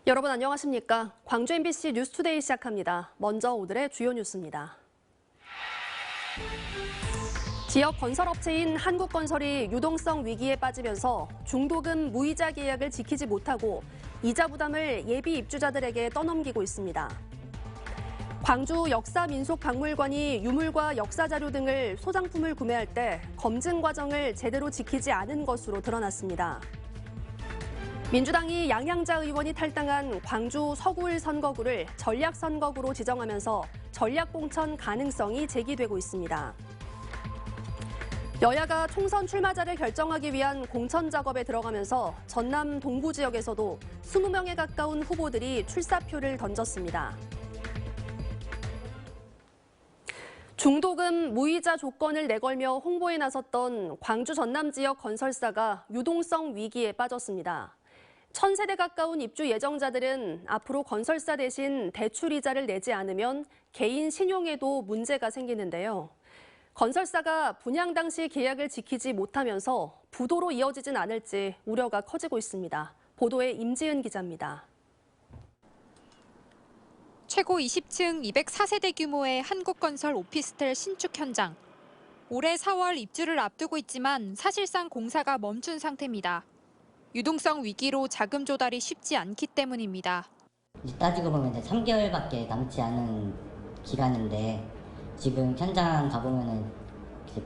여러분 안녕하십니까? 광주 MBC 뉴스투데이 시작합니다. 먼저 오늘의 주요 뉴스입니다. 지역 건설업체인 한국건설이 유동성 위기에 빠지면서 중도금 무이자 계약을 지키지 못하고 이자 부담을 예비 입주자들에게 떠넘기고 있습니다. 광주 역사민속박물관이 유물과 역사자료 등을 소장품을 구매할 때 검증 과정을 제대로 지키지 않은 것으로 드러났습니다. 민주당이 양양자 의원이 탈당한 광주 서구을 선거구를 전략선거구로 지정하면서 전략공천 가능성이 제기되고 있습니다. 여야가 총선 출마자를 결정하기 위한 공천 작업에 들어가면서 전남 동부 지역에서도 20명에 가까운 후보들이 출사표를 던졌습니다. 중도금 무이자 조건을 내걸며 홍보에 나섰던 광주 전남 지역 건설사가 유동성 위기에 빠졌습니다. 1000세대 가까운 입주 예정자들은 앞으로 건설사 대신 대출 이자를 내지 않으면 개인 신용에도 문제가 생기는데요. 건설사가 분양 당시 계약을 지키지 못하면서 부도로 이어지진 않을지 우려가 커지고 있습니다. 보도에 임지은 기자입니다. 최고 20층 204세대 규모의 한국건설 오피스텔 신축 현장. 올해 4월 입주를 앞두고 있지만 사실상 공사가 멈춘 상태입니다. 유동성 위기로 자금 조달이 쉽지 않기 때문입니다. 따지고 보면 이제 3개월밖에 남지 않은 기간인데 지금 현장 가보면은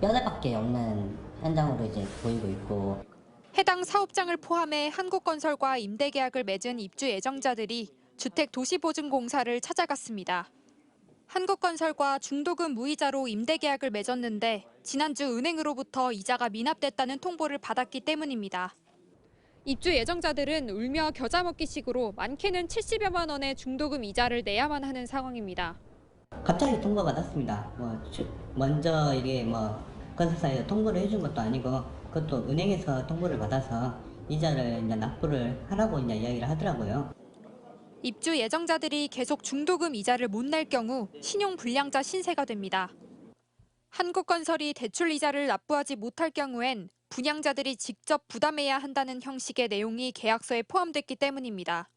뼈대밖에 없는 현장으로 이제 보이고 있고. 해당 사업장을 포함해 한국건설과 임대계약을 맺은 입주 예정자들이 주택도시보증공사를 찾아갔습니다. 한국건설과 중도금 무이자로 임대계약을 맺었는데 지난주 은행으로부터 이자가 미납됐다는 통보를 받았기 때문입니다. 입주 예정자들은 울며 겨자 먹기식으로 많게는 70여만 원의 중도금 이자를 내야만 하는 상황입니다. 갑자기 통보 받았습니다. 먼저 이게 건설사에서 통보를 해준 것도 아니고 그것도 은행에서 통보를 받아서 이자를 이제 납부를 하라고 이제 이야기를 하더라고요. 입주 예정자들이 계속 중도금 이자를 못 낼 경우 신용불량자 신세가 됩니다. 한국건설이 대출 이자를 납부하지 못할 경우엔 분양자들이 직접 부담해야 한다는 형식의 내용이 계약서에 포함됐기 때문입니다.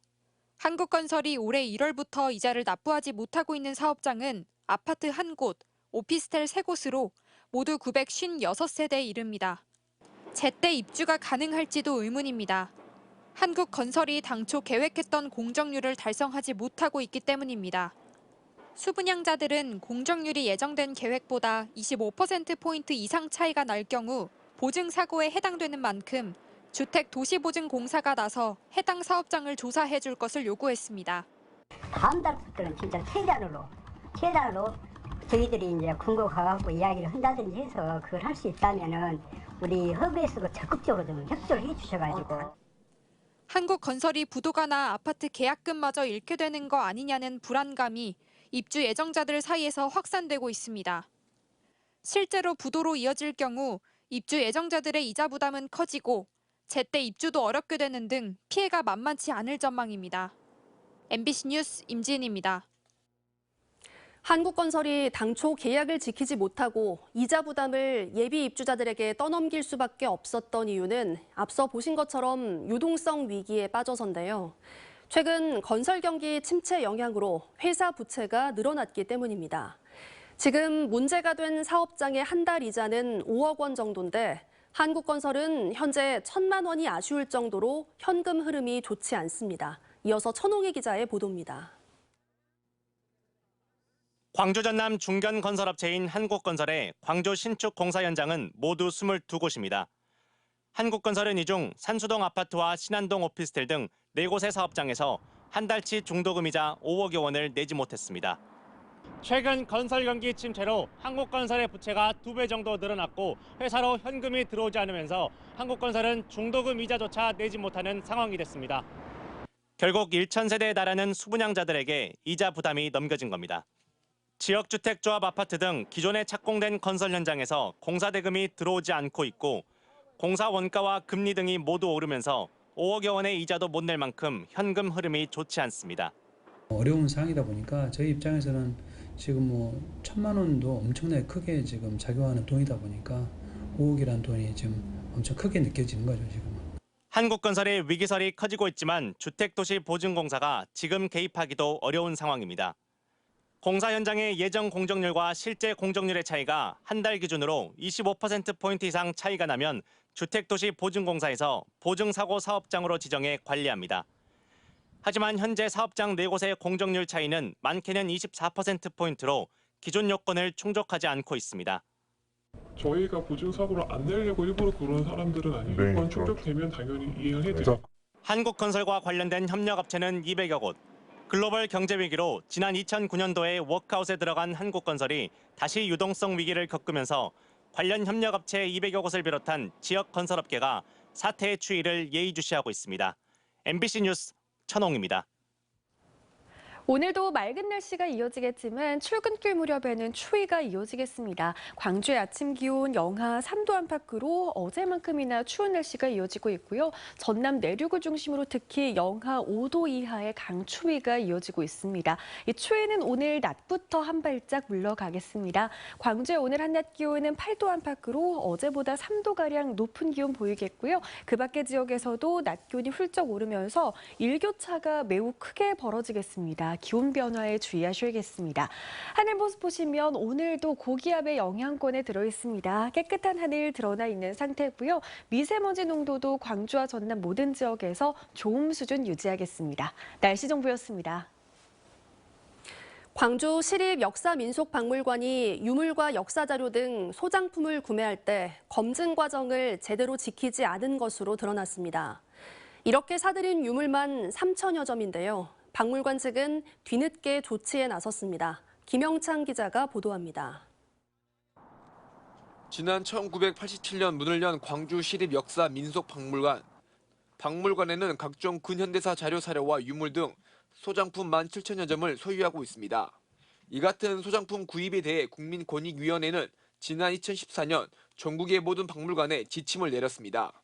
한국건설이 올해 1월부터 이자를 납부하지 못하고 있는 사업장은 아파트 1곳, 오피스텔 3곳으로 모두 956세대에 이릅니다. 제때 입주가 가능할지도 의문입니다. 한국건설이 당초 계획했던 공정률을 달성하지 못하고 있기 때문입니다. 수분양자들은 공정률이 예정된 계획보다 25%포인트 이상 차이가 날 경우 보증사고에 해당되는 만큼 주택도시보증공사가 나서 해당 사업장을 조사해 줄 것을 요구했습니다. 다음 달부터는 진짜 최단으로 저희들이 이제 궁고 가갖고 이야기를 한다든지 해서 그걸 할 수 있다면은 우리 허브에서도 적극적으로 좀 협조를 해주셔가지고. 한국건설이 부도가 나 아파트 계약금마저 잃게 되는 거 아니냐는 불안감이 입주 예정자들 사이에서 확산되고 있습니다. 실제로 부도로 이어질 경우 입주 예정자들의 이자 부담은 커지고 제때 입주도 어렵게 되는 등 피해가 만만치 않을 전망입니다. MBC 뉴스 임지은입니다. 한국건설이 당초 계약을 지키지 못하고 이자 부담을 예비 입주자들에게 떠넘길 수밖에 없었던 이유는 앞서 보신 것처럼 유동성 위기에 빠져서인데요. 최근 건설 경기 침체 영향으로 회사 부채가 늘어났기 때문입니다. 지금 문제가 된 사업장의 한 달 이자는 5억 원 정도인데 한국건설은 현재 1,000만 원이 아쉬울 정도로 현금 흐름이 좋지 않습니다. 이어서 천홍희 기자의 보도입니다. 광주 전남 중견 건설업체인 한국건설의 광주 신축 공사 현장은 모두 22곳입니다. 한국건설은 이 중 산수동 아파트와 신안동 오피스텔 등 4곳의 사업장에서 한 달치 중도금이자 5억여 원을 내지 못했습니다. 최근 건설 경기 침체로 한국건설의 부채가 2배 정도 늘어났고 회사로 현금이 들어오지 않으면서 한국건설은 중도금 이자조차 내지 못하는 상황이 됐습니다. 결국 1,000세대에 달하는 수분양자들에게 이자 부담이 넘겨진 겁니다. 지역주택조합 아파트 등 기존에 착공된 건설 현장에서 공사 대금이 들어오지 않고 있고 공사 원가와 금리 등이 모두 오르면서 5억여 원의 이자도 못 낼 만큼 현금 흐름이 좋지 않습니다. 어려운 상황이다 보니까 저희 입장에서는 지금 1,000만 원도 엄청나게 크게 지금 작용하는 돈이다 보니까 5억이라는 돈이 지금 엄청 크게 느껴지는 거죠, 지금. 한국건설의 위기설이 커지고 있지만 주택도시보증공사가 지금 개입하기도 어려운 상황입니다. 공사 현장의 예정 공정률과 실제 공정률의 차이가 한 달 기준으로 25%포인트 이상 차이가 나면 주택도시보증공사에서 보증사고 사업장으로 지정해 관리합니다. 하지만 현재 사업장 4곳의 공정률 차이는 많게는 24%포인트로 기존 요건을 충족하지 않고 있습니다. 저희가 보증사고를 안 내려고 일부러 그런 사람들은 아니고 네, 요건 충족되면 당연히 이행해드려요. 한국건설과 관련된 협력업체는 200여 곳. 글로벌 경제 위기로 지난 2009년도에 워크아웃에 들어간 한국건설이 다시 유동성 위기를 겪으면서 관련 협력업체 200여 곳을 비롯한 지역 건설업계가 사태의 추이를 예의주시하고 있습니다. MBC 뉴스 천홍입니다. 오늘도 맑은 날씨가 이어지겠지만 출근길 무렵에는 추위가 이어지겠습니다. 광주의 아침 기온 영하 3도 안팎으로 어제만큼이나 추운 날씨가 이어지고 있고요. 전남 내륙을 중심으로 특히 영하 5도 이하의 강추위가 이어지고 있습니다. 이 추위는 오늘 낮부터 한 발짝 물러가겠습니다. 광주의 오늘 한낮 기온은 8도 안팎으로 어제보다 3도가량 높은 기온 보이겠고요. 그 밖의 지역에서도 낮 기온이 훌쩍 오르면서 일교차가 매우 크게 벌어지겠습니다. 기온 변화에 주의하셔야겠습니다. 하늘 모습 보시면 오늘도 고기압의 영향권에 들어있습니다. 깨끗한 하늘 드러나 있는 상태고요. 미세먼지 농도도 광주와 전남 모든 지역에서 좋음 수준 유지하겠습니다. 날씨 정보였습니다. 광주 시립역사민속박물관이 유물과 역사자료 등 소장품을 구매할 때 검증 과정을 제대로 지키지 않은 것으로 드러났습니다. 이렇게 사들인 유물만 3천여 점인데요. 박물관 측은 뒤늦게 조치에 나섰습니다. 김영창 기자가 보도합니다. 지난 1987년 문을 연 광주 시립역사민속박물관. 박물관에는 각종 근현대사 자료 사료와 유물 등 소장품 17,000여 점을 소유하고 있습니다. 이 같은 소장품 구입에 대해 국민권익위원회는 지난 2014년 전국의 모든 박물관에 지침을 내렸습니다.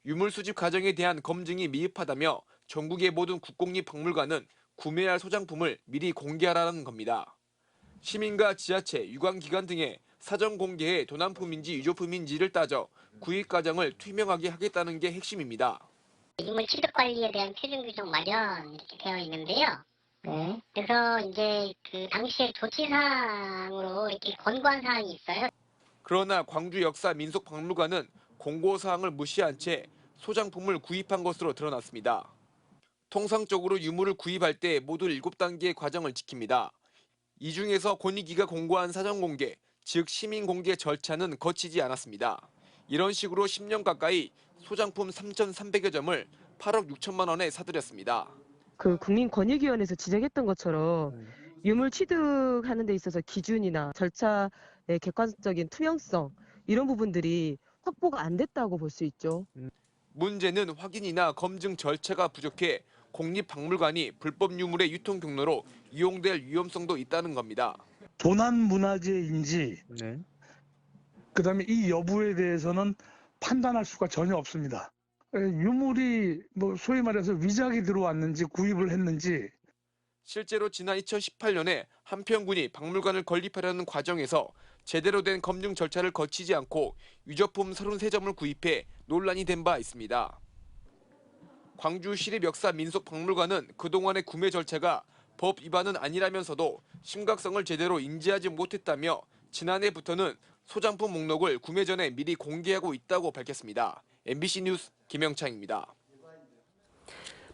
유물 수집 과정에 대한 검증이 미흡하다며 전국의 모든 국공립박물관은 구매할 소장품을 미리 공개하라는 겁니다. 시민과 지자체, 유관기관 등의 사전 공개해 도난품인지 유조품인지를 따져 구입 과정을 투명하게 하겠다는 게 핵심입니다. 유물 취득 관리에 대한 표준 규정 마련 이렇게 되어 있는데요. 네. 그래서 이제 그 당시에 조치사항으로 이렇게 권고한 사항이 있어요. 그러나 광주 역사민속박물관은 공고사항을 무시한 채 소장품을 구입한 것으로 드러났습니다. 통상적으로 유물을 구입할 때 모두 7단계의 과정을 지킵니다. 이 중에서 권익위가 공고한 사전공개, 즉 시민공개 절차는 거치지 않았습니다. 이런 식으로 10년 가까이 소장품 3,300여 점을 8억 6천만 원에 사들였습니다. 그 국민권익위원회에서 지적했던 것처럼 유물 취득하는 데 있어서 기준이나 절차의 객관적인 투명성 이런 부분들이 확보가 안 됐다고 볼 수 있죠. 문제는 확인이나 검증 절차가 부족해 공립박물관이 불법 유물의 유통 경로로 이용될 위험성도 있다는 겁니다. 도난 문화재인지 그다음에 이 여부에 대해서는 판단할 수가 전혀 없습니다. 유물이 소위 말해서 위작이 들어왔는지 구입을 했는지. 실제로 지난 2018년에 한평군이 박물관을 건립하려는 과정에서 제대로 된 검증 절차를 거치지 않고 유조품 33점을 구입해 논란이 된 바 있습니다. 광주 시립역사민속박물관은 그동안의 구매 절차가 법 위반은 아니라면서도 심각성을 제대로 인지하지 못했다며 지난해부터는 소장품 목록을 구매 전에 미리 공개하고 있다고 밝혔습니다. MBC 뉴스 김영창입니다.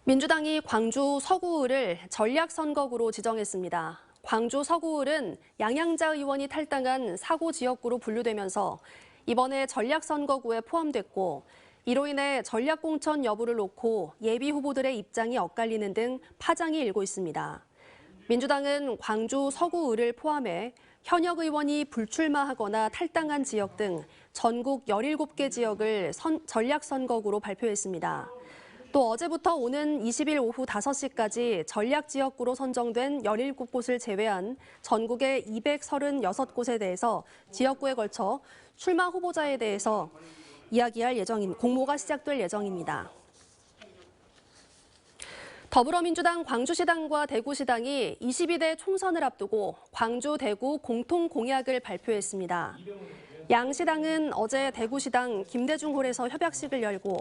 민주당이 광주 서구을을 전략선거구로 지정했습니다. 광주 서구을은 양양자 의원이 탈당한 사고 지역구로 분류되면서 이번에 전략선거구에 포함됐고 이로 인해 전략공천 여부를 놓고 예비 후보들의 입장이 엇갈리는 등 파장이 일고 있습니다. 민주당은 광주 서구을을 포함해 현역 의원이 불출마하거나 탈당한 지역 등 전국 17개 지역을 전략선거구로 발표했습니다. 또 어제부터 오는 20일 오후 5시까지 전략지역구로 선정된 17곳을 제외한 전국의 236곳에 대해서 지역구에 걸쳐 출마 후보자에 대해서 이야기할 공모가 시작될 예정입니다. 더불어민주당 광주시당과 대구시당이 22대 총선을 앞두고 광주, 대구 공통 공약을 발표했습니다. 양 시당은 어제 대구시당 김대중 홀에서 협약식을 열고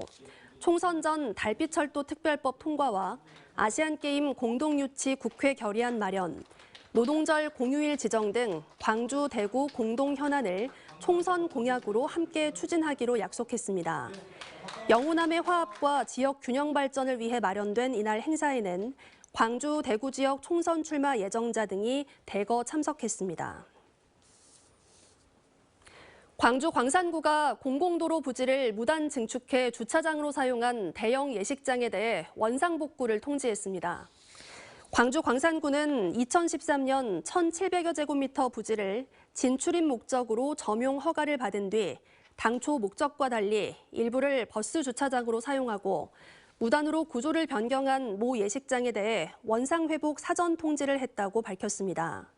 총선 전 달빛철도 특별법 통과와 아시안게임 공동유치 국회 결의안 마련, 노동절 공휴일 지정 등 광주, 대구 공동 현안을 총선 공약으로 함께 추진하기로 약속했습니다. 영호남의 화합과 지역 균형 발전을 위해 마련된 이날 행사에는 광주, 대구 지역 총선 출마 예정자 등이 대거 참석했습니다. 광주 광산구가 공공도로 부지를 무단 증축해 주차장으로 사용한 대형 예식장에 대해 원상복구를 통지했습니다. 광주 광산구는 2013년 1,700여 제곱미터 부지를 진출입 목적으로 점용 허가를 받은 뒤 당초 목적과 달리 일부를 버스 주차장으로 사용하고 무단으로 구조를 변경한 모 예식장에 대해 원상회복 사전 통지를 했다고 밝혔습니다.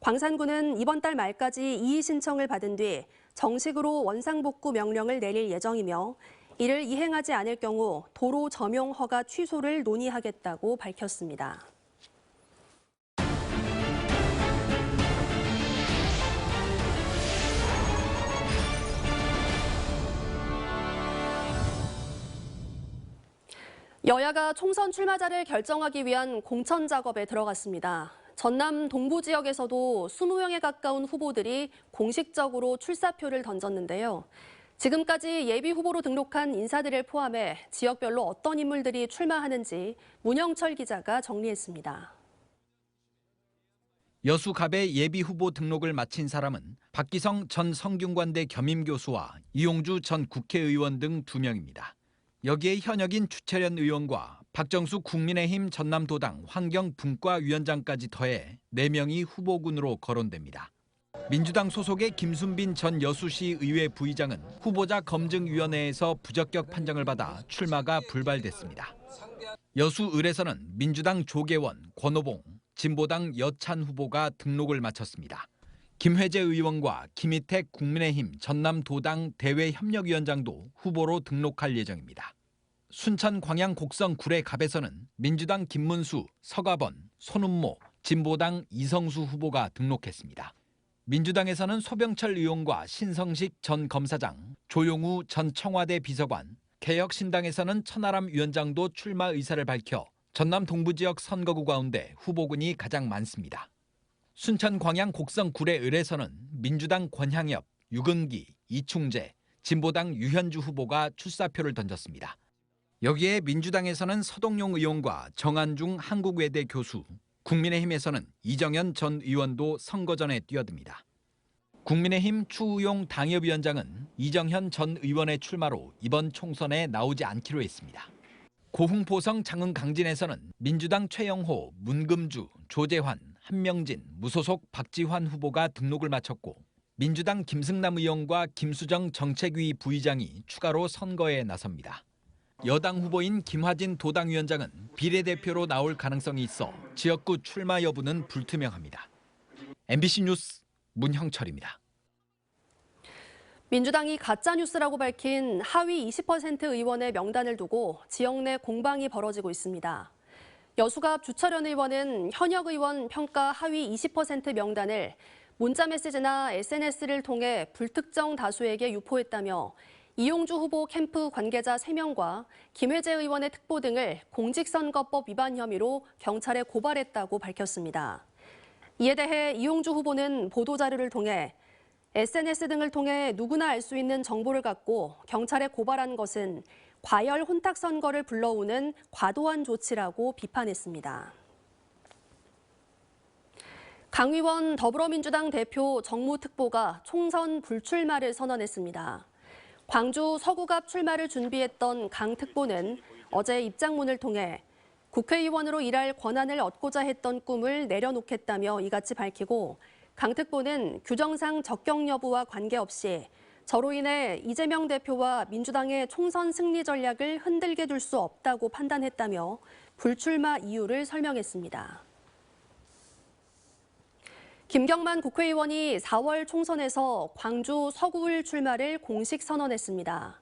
광산구는 이번 달 말까지 이의 신청을 받은 뒤 정식으로 원상복구 명령을 내릴 예정이며 이를 이행하지 않을 경우 도로 점용 허가 취소를 논의하겠다고 밝혔습니다. 여야가 총선 출마자를 결정하기 위한 공천 작업에 들어갔습니다. 전남 동부 지역에서도 20명에 가까운 후보들이 공식적으로 출사표를 던졌는데요. 지금까지 예비 후보로 등록한 인사들을 포함해 지역별로 어떤 인물들이 출마하는지 문영철 기자가 정리했습니다. 여수갑의 예비 후보 등록을 마친 사람은 박기성 전 성균관대 겸임교수와 이용주 전 국회의원 등 2명입니다. 여기에 현역인 주철현 의원과 박정수 국민의힘 전남도당 환경분과위원장까지 더해 4명이 후보군으로 거론됩니다. 민주당 소속의 김순빈 전 여수시 의회 부의장은 후보자 검증위원회에서 부적격 판정을 받아 출마가 불발됐습니다. 여수 을에서는 민주당 조계원, 권오봉, 진보당 여찬 후보가 등록을 마쳤습니다. 김회재 의원과 김희택 국민의힘 전남도당 대외협력위원장도 후보로 등록할 예정입니다. 순천 광양 곡성 구례갑에서는 민주당 김문수, 서가번, 손은모, 진보당 이성수 후보가 등록했습니다. 민주당에서는 소병철 의원과 신성식 전 검사장, 조용우 전 청와대 비서관, 개혁신당에서는 천하람 위원장도 출마 의사를 밝혀 전남 동부 지역 선거구 가운데 후보군이 가장 많습니다. 순천 광양 곡성 구례을에서는 민주당 권향엽, 유근기, 이충재, 진보당 유현주 후보가 출사표를 던졌습니다. 여기에 민주당에서는 서동용 의원과 정한중 한국외대 교수, 국민의힘에서는 이정현 전 의원도 선거전에 뛰어듭니다. 국민의힘 추우용 당협위원장은 이정현 전 의원의 출마로 이번 총선에 나오지 않기로 했습니다. 고흥포성 장흥 강진에서는 민주당 최영호, 문금주, 조재환, 한명진, 무소속 박지환 후보가 등록을 마쳤고 민주당 김승남 의원과 김수정 정책위 부의장이 추가로 선거에 나섭니다. 여당 후보인 김화진 도당위원장은 비례대표로 나올 가능성이 있어 지역구 출마 여부는 불투명합니다. MBC 뉴스 문형철입니다. 민주당이 가짜뉴스라고 밝힌 하위 20% 의원의 명단을 두고 지역 내 공방이 벌어지고 있습니다. 여수갑 주철현 의원은 현역 의원 평가 하위 20% 명단을 문자메시지나 SNS를 통해 불특정 다수에게 유포했다며 이용주 후보 캠프 관계자 3명과 김회재 의원의 특보 등을 공직선거법 위반 혐의로 경찰에 고발했다고 밝혔습니다. 이에 대해 이용주 후보는 보도자료를 통해 SNS 등을 통해 누구나 알 수 있는 정보를 갖고 경찰에 고발한 것은 과열 혼탁 선거를 불러오는 과도한 조치라고 비판했습니다. 강위원 더불어민주당 대표 정무특보가 총선 불출마를 선언했습니다. 광주 서구갑 출마를 준비했던 강 특보는 어제 입장문을 통해 국회의원으로 일할 권한을 얻고자 했던 꿈을 내려놓겠다며 이같이 밝히고 강 특보는 규정상 적격 여부와 관계없이 저로 인해 이재명 대표와 민주당의 총선 승리 전략을 흔들게 둘 수 없다고 판단했다며 불출마 이유를 설명했습니다. 김경만 국회의원이 4월 총선에서 광주 서구을 출마를 공식 선언했습니다.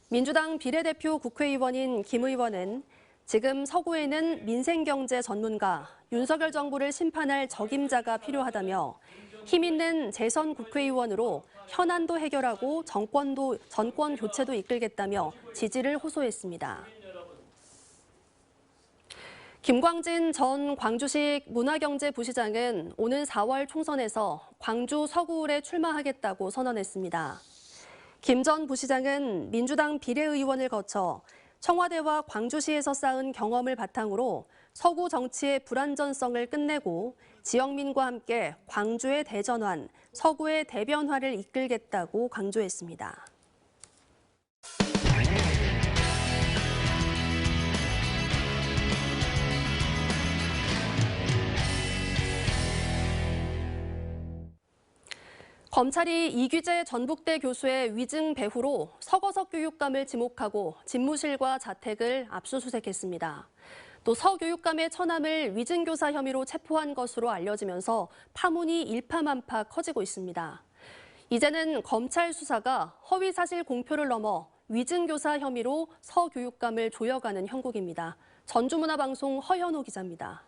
민주당 비례대표 국회의원인 김 의원은 지금 서구에는 민생경제 전문가, 윤석열 정부를 심판할 적임자가 필요하다며 힘 있는 재선 국회의원으로 현안도 해결하고 정권 교체도 이끌겠다며 지지를 호소했습니다. 김광진 전 광주시 문화경제부시장은 오는 4월 총선에서 광주 서구을에 출마하겠다고 선언했습니다. 김 전 부시장은 민주당 비례의원을 거쳐 청와대와 광주시에서 쌓은 경험을 바탕으로 서구 정치의 불안전성을 끝내고 지역민과 함께 광주의 대전환, 서구의 대변화를 이끌겠다고 강조했습니다. 검찰이 이규재 전북대 교수의 위증 배후로 서거석 교육감을 지목하고 집무실과 자택을 압수수색했습니다. 또 서 교육감의 처남을 위증교사 혐의로 체포한 것으로 알려지면서 파문이 일파만파 커지고 있습니다. 이제는 검찰 수사가 허위사실 공표를 넘어 위증교사 혐의로 서 교육감을 조여가는 형국입니다. 전주문화방송 허현호 기자입니다.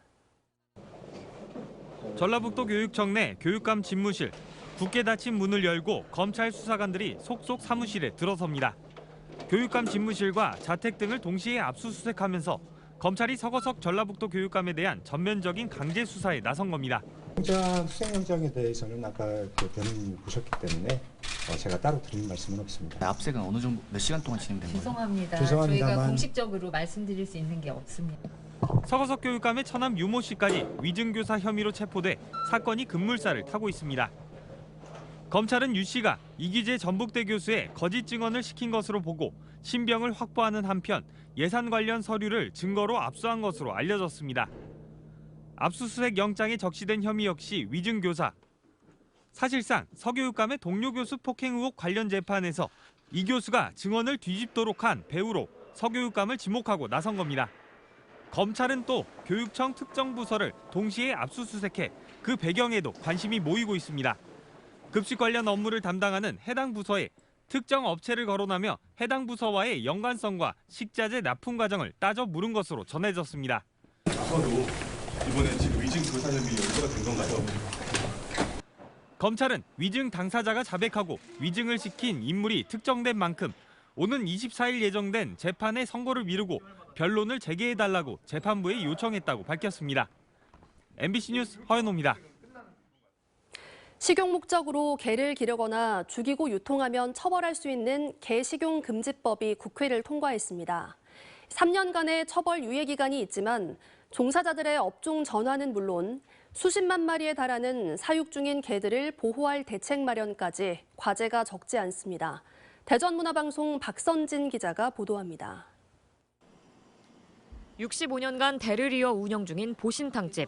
전라북도 교육청 내 교육감 집무실. 굳게 닫힌 문을 열고 검찰 수사관들이 속속 사무실에 들어섭니다. 교육감 집무실과 자택 등을 동시에 압수수색하면서 검찰이 서거석 전라북도 교육감에 대한 전면적인 강제 수사에 나선 겁니다. 영장, 수색영장에 대해서는 아까 변호인이 보셨기 때문에 제가 따로 드릴 말씀은 없습니다. 압색은 어느 정도 몇 시간 동안 진행된 거예요? 죄송합니다. 저희가 공식적으로 말씀드릴 수 있는 게 없습니다. 서거석 교육감의 처남 유모 씨까지 위증교사 혐의로 체포돼 사건이 급물살을 타고 있습니다. 검찰은 유 씨가 이규재 전북대 교수의 거짓 증언을 시킨 것으로 보고 신병을 확보하는 한편 예산 관련 서류를 증거로 압수한 것으로 알려졌습니다. 압수수색 영장에 적시된 혐의 역시 위증교사. 사실상 서 교육감의 동료 교수 폭행 의혹 관련 재판에서 이 교수가 증언을 뒤집도록 한 배우로 서 교육감을 지목하고 나선 겁니다. 검찰은 또 교육청 특정부서를 동시에 압수수색해 그 배경에도 관심이 모이고 있습니다. 급식 관련 업무를 담당하는 해당 부서에 특정 업체를 거론하며 해당 부서와의 연관성과 식자재 납품 과정을 따져 물은 것으로 전해졌습니다. 아마도 이번에 지금 위증 교사 혐의 연루가 된 건가요? 검찰은 위증 당사자가 자백하고 위증을 시킨 인물이 특정된 만큼 오는 24일 예정된 재판의 선고를 미루고 변론을 재개해달라고 재판부에 요청했다고 밝혔습니다. MBC 뉴스 허연호입니다. 식용 목적으로 개를 기르거나 죽이고 유통하면 처벌할 수 있는 개식용금지법이 국회를 통과했습니다. 3년간의 처벌 유예 기간이 있지만 종사자들의 업종 전환은 물론 수십만 마리에 달하는 사육 중인 개들을 보호할 대책 마련까지 과제가 적지 않습니다. 대전문화방송 박선진 기자가 보도합니다. 65년간 대를 이어 운영 중인 보신탕집.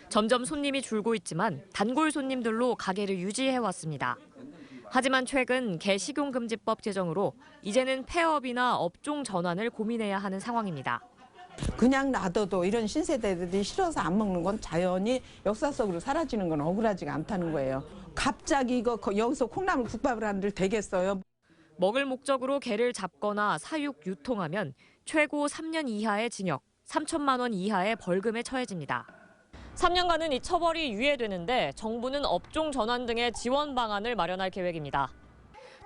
점점 손님이 줄고 있지만 단골 손님들로 가게를 유지해왔습니다. 하지만 최근 개식용금지법 제정으로 이제는 폐업이나 업종 전환을 고민해야 하는 상황입니다. 그냥 놔둬도 이런 신세대들이 싫어서 안 먹는 건 자연히 역사 속으로 사라지는 건 억울하지가 않다는 거예요. 갑자기 이거 여기서 콩나물 국밥을 하는들 되겠어요? 먹을 목적으로 개를 잡거나 사육, 유통하면 최고 3년 이하의 징역, 3천만 원 이하의 벌금에 처해집니다. 3년간은 이 처벌이 유예되는데 정부는 업종 전환 등의 지원 방안을 마련할 계획입니다.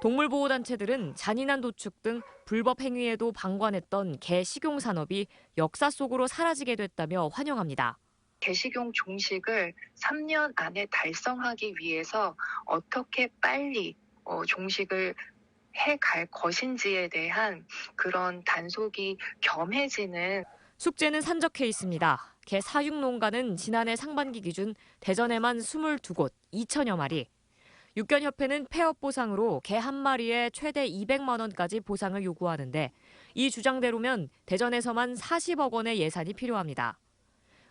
동물보호단체들은 잔인한 도축 등 불법 행위에도 방관했던 개 식용 산업이 역사 속으로 사라지게 됐다며 환영합니다. 개식용 종식을 3년 안에 달성하기 위해서 어떻게 빨리 종식을 해갈 것인지에 대한 그런 단속이 겸해지는 숙제는 산적해 있습니다. 개 사육 농가는 지난해 상반기 기준 대전에만 22곳, 2천여 마리. 육견협회는 폐업 보상으로 개 한 마리에 최대 200만 원까지 보상을 요구하는데 이 주장대로면 대전에서만 40억 원의 예산이 필요합니다.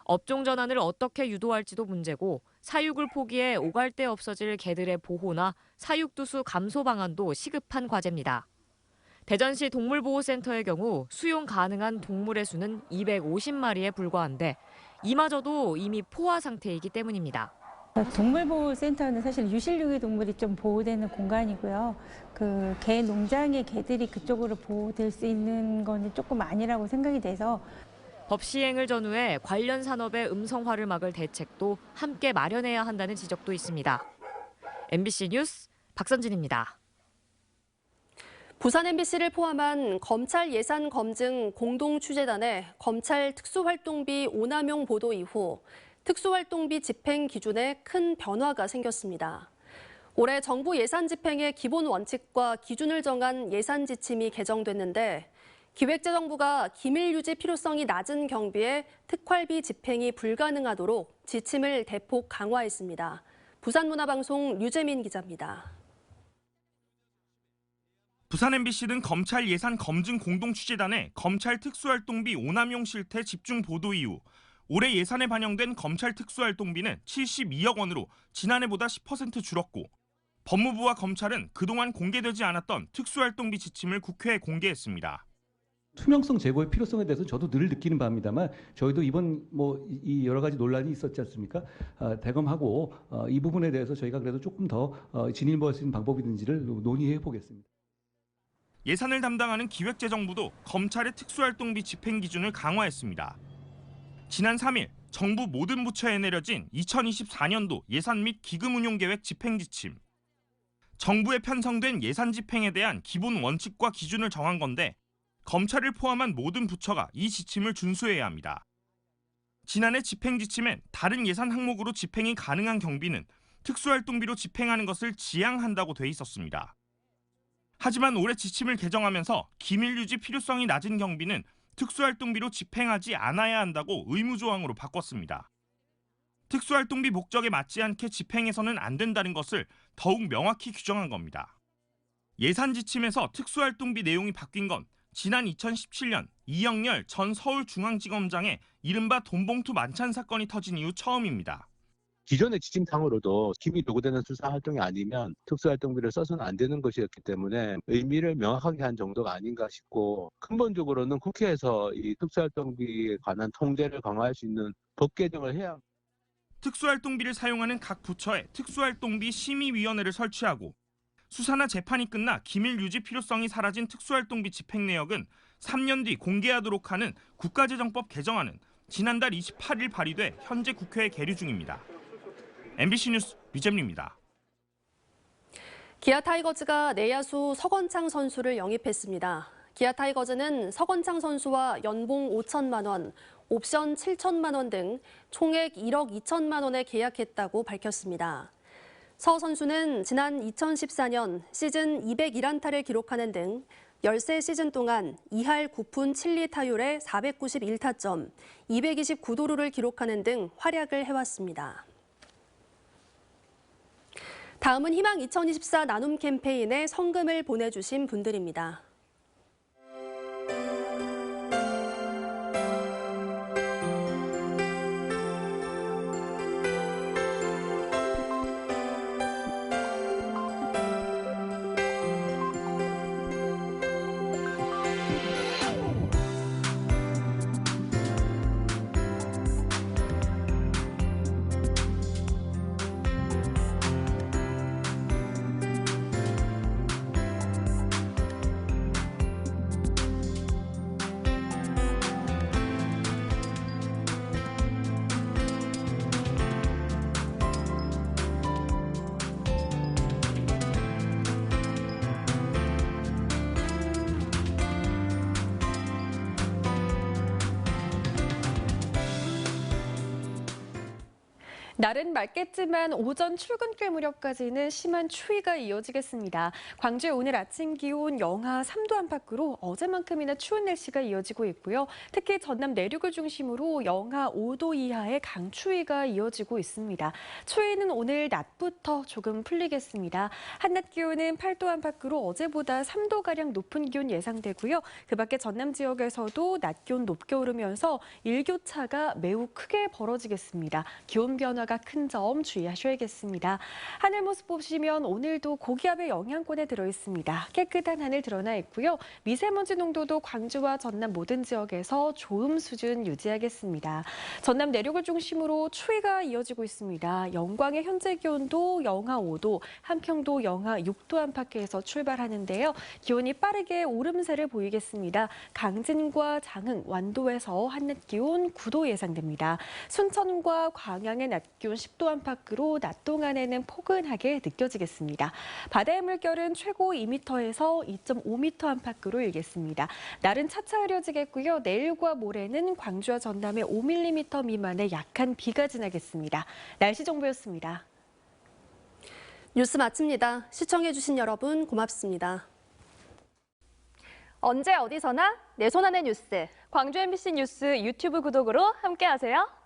업종 전환을 어떻게 유도할지도 문제고 사육을 포기해 오갈 데 없어질 개들의 보호나 사육두수 감소 방안도 시급한 과제입니다. 대전시 동물보호센터의 경우 수용 가능한 동물의 수는 250마리에 불과한데 이마저도 이미 포화 상태이기 때문입니다. 동물보호센터는 사실 유실육의 동물이 좀 보호되는 공간이고요. 그 개 농장의 개들이 그쪽으로 보호될 수 있는 건 조금 아니라고 생각이 돼서 법 시행을 전후해 관련 산업의 음성화를 막을 대책도 함께 마련해야 한다는 지적도 있습니다. MBC 뉴스 박선진입니다. 부산 MBC를 포함한 검찰 예산 검증 공동취재단의 검찰 특수활동비 오남용 보도 이후 특수활동비 집행 기준에 큰 변화가 생겼습니다. 올해 정부 예산 집행의 기본 원칙과 기준을 정한 예산 지침이 개정됐는데 기획재정부가 기밀 유지 필요성이 낮은 경비에 특활비 집행이 불가능하도록 지침을 대폭 강화했습니다. 부산문화방송 류재민 기자입니다. 부산 MBC는 검찰 예산 검증 공동취재단의 검찰 특수활동비 오남용 실태 집중 보도 이후 올해 예산에 반영된 검찰 특수활동비는 72억 원으로 지난해보다 10% 줄었고 법무부와 검찰은 그동안 공개되지 않았던 특수활동비 지침을 국회에 공개했습니다. 투명성 제고의 필요성에 대해서 저도 늘 느끼는 바입니다만 저희도 이번 이 여러 가지 논란이 있었지 않습니까? 대검하고 이 부분에 대해서 저희가 그래도 조금 더 진일보할 수 있는 방법이든지를 논의해 보겠습니다. 예산을 담당하는 기획재정부도 검찰의 특수활동비 집행 기준을 강화했습니다. 지난 3일 정부 모든 부처에 내려진 2024년도 예산 및 기금 운용 계획 집행 지침. 정부에 편성된 예산 집행에 대한 기본 원칙과 기준을 정한 건데 검찰을 포함한 모든 부처가 이 지침을 준수해야 합니다. 지난해 집행 지침엔 다른 예산 항목으로 집행이 가능한 경비는 특수활동비로 집행하는 것을 지양한다고 돼 있었습니다. 하지만 올해 지침을 개정하면서 기밀 유지 필요성이 낮은 경비는 특수활동비로 집행하지 않아야 한다고 의무조항으로 바꿨습니다. 특수활동비 목적에 맞지 않게 집행해서는 안 된다는 것을 더욱 명확히 규정한 겁니다. 예산 지침에서 특수활동비 내용이 바뀐 건 지난 2017년 이영렬 전 서울중앙지검장의 이른바 돈봉투 만찬 사건이 터진 이후 처음입니다. 기존의 지침상으로도 기밀 요구되는 수사 활동이 아니면 특수활동비를 써서는 안 되는 것이었기 때문에 의미를 명확하게 한 정도가 아닌가 싶고 근본적으로는 국회에서 이 특수활동비에 관한 통제를 강화할 수 있는 법 개정을 해야 합니다. 특수활동비를 사용하는 각 부처에 특수활동비 심의위원회를 설치하고 수사나 재판이 끝나 기밀 유지 필요성이 사라진 특수활동비 집행 내역은 3년 뒤 공개하도록 하는 국가재정법 개정안은 지난달 28일 발의돼 현재 국회에 계류 중입니다. MBC 뉴스 류재민입니다. 기아 타이거즈가 내야수 서건창 선수를 영입했습니다. 기아 타이거즈는 서건창 선수와 연봉 5천만 원, 옵션 7천만 원 등 총액 1억 2천만 원에 계약했다고 밝혔습니다. 서 선수는 지난 2014년 시즌 201안타를 기록하는 등 13시즌 동안 2할 9푼 7리 타율에 491타점, 229도루를 기록하는 등 활약을 해왔습니다. 다음은 희망 2024 나눔 캠페인에 성금을 보내주신 분들입니다. 날은 맑겠지만 오전 출근길 무렵까지는 심한 추위가 이어지겠습니다. 광주의 오늘 아침 기온 영하 3도 안팎으로 어제만큼이나 추운 날씨가 이어지고 있고요. 특히 전남 내륙을 중심으로 영하 5도 이하의 강추위가 이어지고 있습니다. 추위는 오늘 낮부터 조금 풀리겠습니다. 한낮 기온은 8도 안팎으로 어제보다 3도가량 높은 기온 예상되고요. 그 밖에 전남 지역에서도 낮 기온 높게 오르면서 일교차가 매우 크게 벌어지겠습니다. 기온 변화가 변화가 큰 점 주의하셔야겠습니다. 하늘 모습 보시면 오늘도 고기압의 영향권에 들어있습니다. 깨끗한 하늘 드러나 있고요. 미세먼지 농도도 광주와 전남 모든 지역에서 좋음 수준 유지하겠습니다. 전남 내륙을 중심으로 추위가 이어지고 있습니다. 영광의 현재 기온도 영하 5도, 함평도 영하 6도 안팎에서 출발하는데요. 기온이 빠르게 오름세를 보이겠습니다. 강진과 장흥, 완도에서 한낮 기온 9도 예상됩니다. 순천과 광양의 낮 기온 10도 안팎으로 낮 동안에는 포근하게 느껴지겠습니다. 바다의 물결은 최고 2m에서 2.5m 안팎으로 일겠습니다. 날은 차차 흐려지겠고요. 내일과 모레는 광주와 전남에 5mm 미만의 약한 비가 지나겠습니다. 날씨 정보였습니다. 뉴스 마칩니다. 시청해주신 여러분 고맙습니다. 언제 어디서나 내 손 안의 뉴스. 광주 MBC 뉴스 유튜브 구독으로 함께하세요.